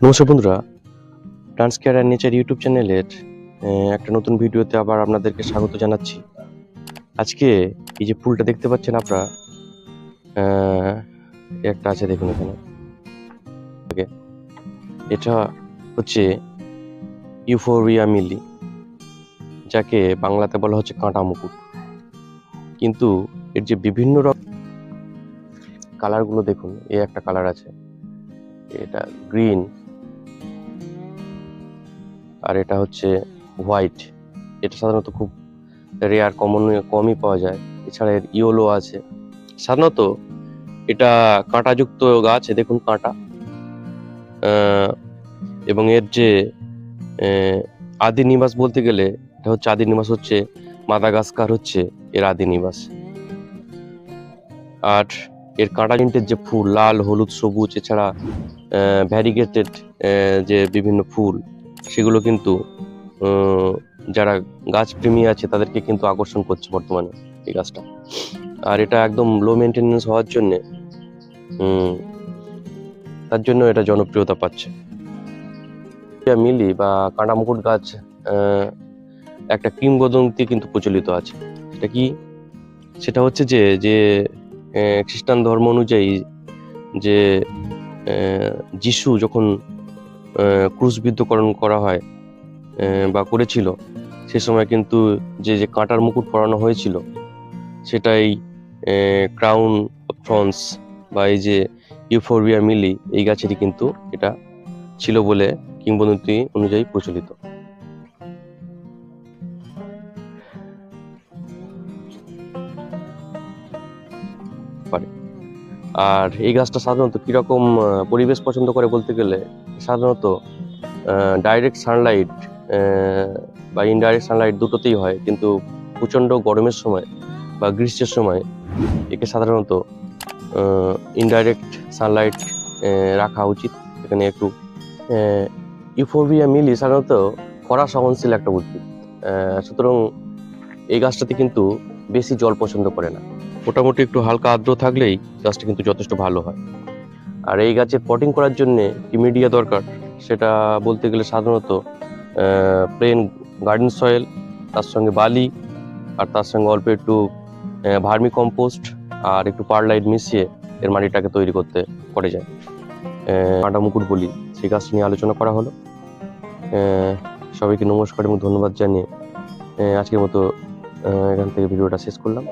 নমস্কার বন্ধুরা, plants care and nature YouTube চ্যানেলের একটা নতুন ভিডিওতে আবার আপনাদেরকে স্বাগত জানাচ্ছি। আজকে এই যে ফুলটা দেখতে পাচ্ছেন আপনারা, একটা আছে দেখুন এখানে। এটা হচ্ছে ইউফোরিয়া মিলি, যাকে বাংলাতে বলা হচ্ছে কাঁটা মুকুট। কিন্তু এর যে বিভিন্ন রকম কালারগুলো দেখুন, এই একটা কালার আছে, এটা গ্রিন, আর এটা হচ্ছে হোয়াইট। এটা সাধারণত খুব রেয়ার, কমই পাওয়া যায়। এছাড়া এর ইয়েলো আছে। সাধারণত এটা কাঁটাযুক্ত গাছ, দেখুন কাঁটা, এবং এর যে আদি নিবাস বলতে গেলে এটা হচ্ছে আদি নিবাস হচ্ছে মাদাগাস্কার, হচ্ছে এর আদি নিবাস। আর এর কাঁটা প্রিন্টের যে ফুল, লাল, হলুদ, সবুজ, এছাড়া ভ্যারিগেটেড যে বিভিন্ন ফুল, সেগুলো কিন্তু যারা গাছ প্রেমী আছে তাদেরকে কিন্তু আকর্ষণ করছে বর্তমানে এই গাছটা। আর এটা একদম লো মেনটেনেন্স হওয়ার জন্যে তার জন্য এটা জনপ্রিয়তা পাচ্ছে। মিলি বা কাঁটা মুকুট গাছ একটা কিংবদন্তি কিন্তু প্রচলিত আছে। সেটা কি? সেটা হচ্ছে যে যে খ্রিস্টান ধর্ম অনুযায়ী যে যিশু যখন ক্রুশবিদ্ধকরণ করা হয় বা করেছিল, সে সময় কিন্তু যে যে কাঁটার মুকুট পরানো হয়েছিল, সেটাই ক্রাউন অফ থর্নস বা এই যে ইউফোরিয়া মিলি, এই গাছেরই কিন্তু এটা ছিল বলে কিংবদন্তি অনুযায়ী প্রচলিত। আর এই গাছটা সাধারণত কিরকম পরিবেশ পছন্দ করে বলতে গেলে, সাধারণত ডাইরেক্ট সানলাইট বা ইনডাইরেক্ট সানলাইট দুটোতেই হয়, কিন্তু প্রচণ্ড গরমের সময় বা গ্রীষ্মের সময় একে সাধারণত ইনডাইরেক্ট সানলাইট রাখা উচিত। এখানে একটু ইউফোরিয়া মিলি সাধারণত খরা সহনশীল একটা উদ্ভিদ, সুতরাং এই গাছটাতে কিন্তু বেশি জল পছন্দ করে না। মোটামুটি একটু হালকা আর্দ্র থাকলেই গাছটা কিন্তু যথেষ্ট ভালো হয়। আর এই গাছের পটিং করার জন্যে কি মিডিয়া দরকার, সেটা বলতে গেলে সাধারণত প্লেন গার্ডেন সয়েল, তার সঙ্গে বালি, আর তার সঙ্গে অল্প একটু ভার্মি কম্পোস্ট আর একটু পারলাইট মিশিয়ে এর মাটিটাকে তৈরি করে যায়। কাঁটা মুকুট বলি, সেই গাছটি নিয়ে আলোচনা করা হলো। সবাইকে নমস্কার এবং ধন্যবাদ জানিয়ে আজকের মতো এখান থেকে ভিডিওটা শেষ করলাম।